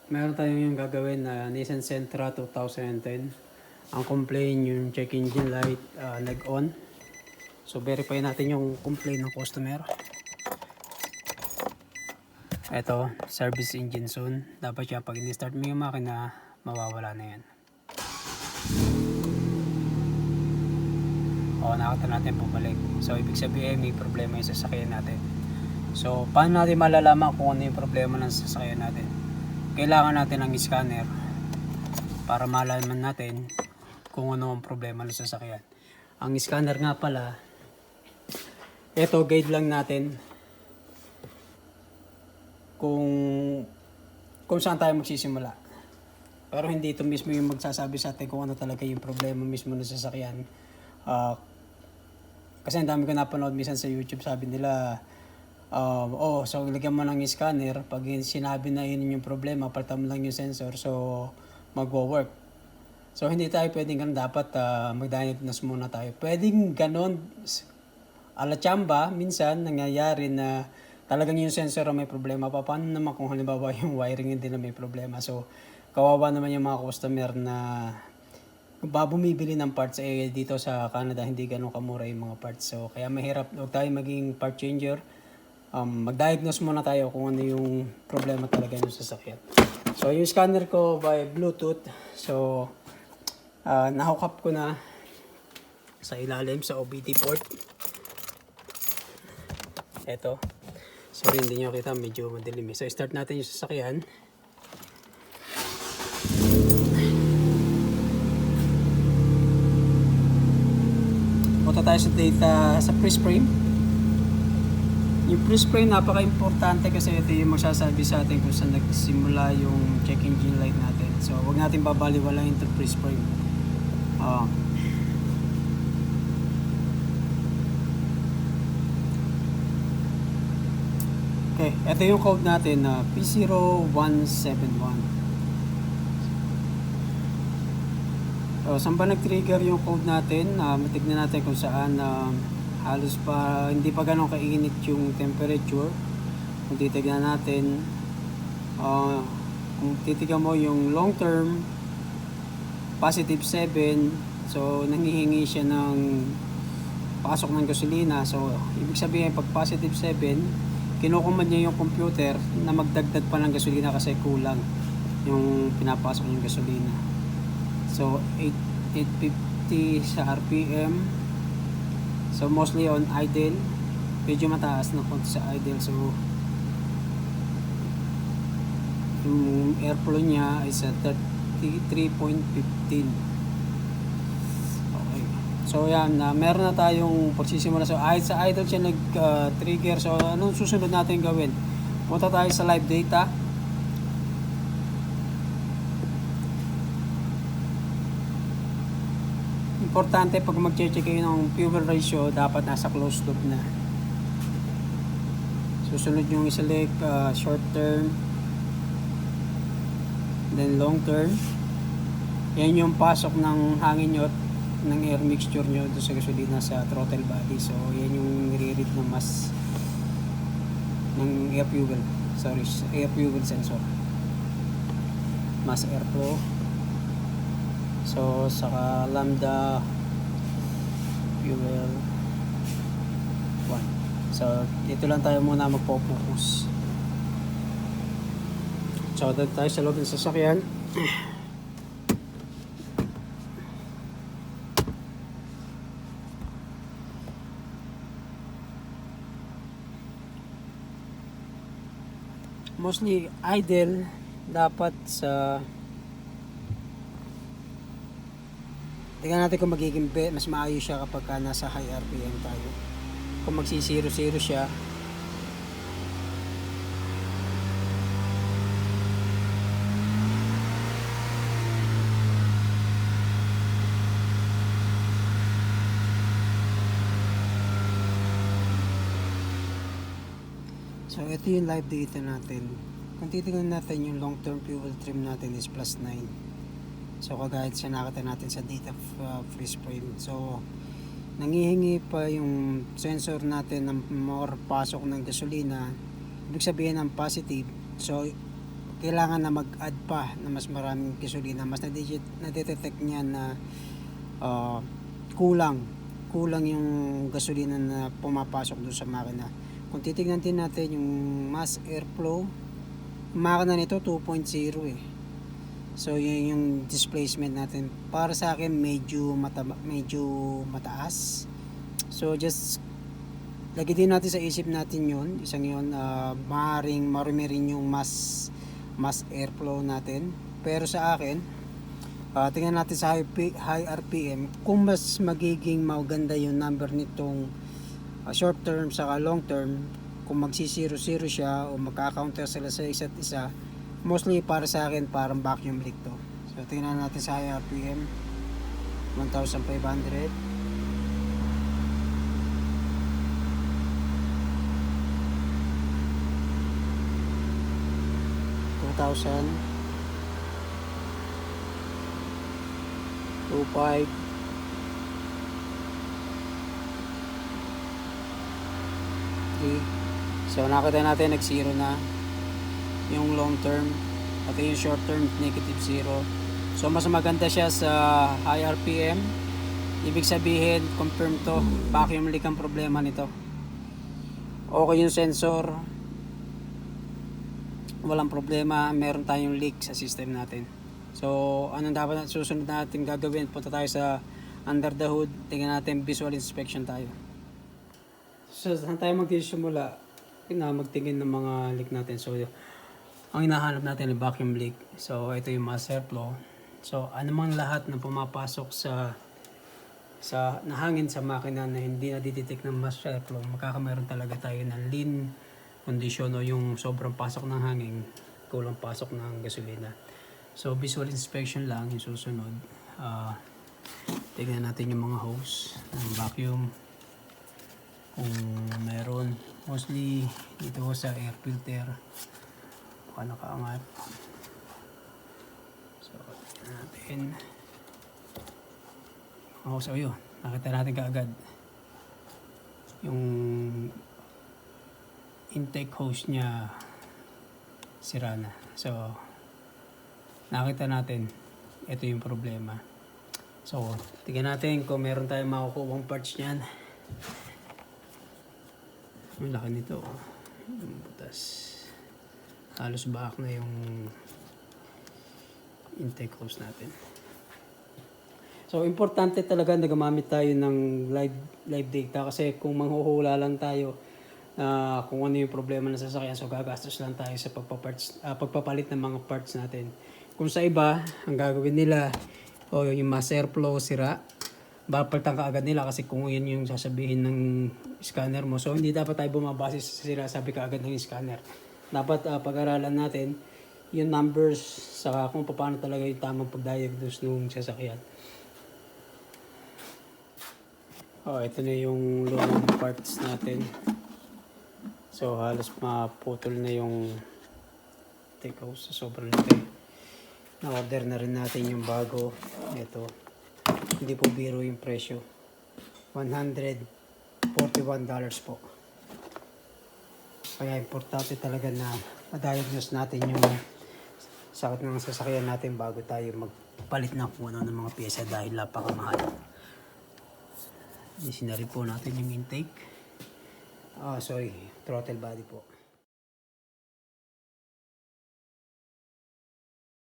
Meron tayong yung gagawin na Nissan Sentra 2010. Ang complaint yung check engine light nag-on. So verify natin yung complaint ng customer. Ito, service engine soon. Dapat siya pag in-start mo yung makina, mawawala na yan. O, nakita natin bumalik. So ibig sabihin may problema yung sasakyan natin. So paano natin malalaman kung ano yung problema ng sasakyan natin? Kailangan natin ng scanner para malaman natin kung ano ang problema ng sasakyan. Ang scanner nga pala, ito guide lang natin kung saan tayo magsisimula. Pero hindi ito mismo yung magsasabi sa atin kung ano talaga yung problema mismo ng sasakyan. Kasi ang dami ko napanood minsan sa YouTube, sabi nila, so lagyan mo ng scanner, pag sinabi na yun yung problema, palitan mo lang yung sensor, so magwo-work. So hindi tayo pwedeng ganun, dapat mag-diagnose muna tayo. Pwedeng ganun, ala chamba, minsan nangyayari na talagang yung sensor may problema pa. Paano naman kung halimbawa yung wiring hindi na may problema? So kawawa naman yung mga customer na bumibili ng parts. Dito sa Canada hindi ganun kamura yung mga parts. So kaya mahirap, huwag tayo maging part changer. Mag-diagnose muna tayo kung ano yung problema talaga yung sasakyan. So yung scanner ko by Bluetooth, so na-hook up ko na sa ilalim sa OBD port. Eto, sorry hindi nyo kita, medyo madilim. So start natin yung sasakyan. Punta tayo sa data sa freeze frame. Yung freeze frame napaka-importante kasi ito yung magsasabi sa atin kung saan nagsimula yung check engine light natin. So huwag natin babaliwalain yung freeze frame. Okay, ito yung code natin na P0171. So saan ba nag-trigger yung code natin? Matignan natin kung saan halos pa hindi pa ganun kainit yung temperature. Kung titignan natin, kung titignan mo yung long term positive 7, so nanghihingi siya ng pasok ng gasolina. So ibig sabihin pag positive 7, kinukuman niya yung computer na magdagdag pa ng gasolina kasi kulang yung pinapasok yung gasolina. So 850 sa RPM. So mostly on idle, medyo mataas na konti sa idle. So yung airflow niya is at 33.15. Okay, so yan, meron na tayong pagsisimula. So sa idle siya nag-trigger. So anong susunod natin gawin? Punta tayo sa live data. Importante pag mag-check kayo ng fuel ratio, dapat nasa closed loop na. Susunod yung i-select short term, then long term. Yan yung pasok ng hangin nyo, ng air mixture nyo doon sa gasolina sa throttle body. So yan yung nire-read ng mass ng air fuel sensor, mass airflow. So saka lambda fuel 1. So dito lang tayo muna magpo-focus. So dito tayo sa loob ng sasakyan. Mostly idle dapat sa, tingnan natin kung magiging mas maayos siya kapag nasa high RPM tayo. Kung magsi-0-0 siya, so ito yung live data natin. Kung titignan natin yung long term fuel trim natin is +9. So kagaya siya nakita natin sa data freeze frame. So nangihingi pa yung sensor natin ng more pasok ng gasolina, ibig sabihin ng positive. So kailangan na mag-add pa na mas maraming gasolina. Mas nadetect niya na kulang yung gasolina na pumapasok doon sa makina. Kung titignan din natin yung mass airflow, makina nito 2.0 eh. So yun yung displacement natin. Para sa akin medyo mataas. So just lagi din natin sa isip natin yun. Isang yun, maaaring marumi rin yung mass airflow natin. Pero sa akin, tingnan natin sa high RPM kung mas magiging maganda yung number nitong short term saka long term, kung magsi-0-0 siya o magka-counter sila sa isa't isa. Mostly para sa akin parang vacuum leak to. So tingnan natin sa high RPM 1,500. 2,000, 2,500, 3. So nakita natin nag-0 na yung long term, at yung short term negative 0. So mas maganda siya sa high RPM. Ibig sabihin confirm to, vacuum leak ang problema nito. Okay yung sensor, walang problema, meron tayong leak sa system natin. So anong dapat susunod natin gagawin? Punta tayo sa under the hood, tingnan natin, visual inspection tayo. So saan tayo magsisimula? Magtingin ng mga leak natin. So ang hinahanap natin ay vacuum leak. So ito yung mass airflow. So anumang lahat na pumapasok sa nahangin sa makina na hindi na-detect ng mass airflow, magkakameron talaga tayo ng lean condition o yung sobrang pasok ng hangin, kulang pasok ng gasolina. So visual inspection lang yung susunod. Tingnan natin yung mga hose ng vacuum kung meron. Mostly dito sa air filter baka nakaangat. So tingnan natin mga hose. Yun, nakita natin kaagad yung intake hose niya sira na. So nakita natin ito yung problema. So tingnan natin kung meron tayong makukuhang parts niyan. Ang laki nito, yung butas, halos back na yung intake hose natin. So importante talaga na gumamit tayo ng live data, kasi kung manghuhula lang tayo kung ano yung problema ng sasakyan, so gagastos lang tayo sa pagpapalit ng mga parts natin. Kung sa iba, ang gagawin nila, yung mass airflow sira, babalitan ka agad nila kasi kung yun yung sasabihin ng scanner mo. So hindi dapat tayo bumabase sa sinasabi ka agad ng scanner. Dapat pag-aralan natin yung numbers sa kung paano talaga yung tamang pag-diagnose ng sasakyan. Ito na yung lumang parts natin. So halos maputol na yung take hose sa sobrang laki. Na-order na rin natin yung bago. Ito, hindi po biro yung presyo, $141 po. Kaya importante talaga na ma-diagnose natin yung sakit ng sasakyan natin bago tayo magpalit ng kung ano ng mga pyesa, dahil napakamahal. Isin na rin po natin yung intake. Throttle body po.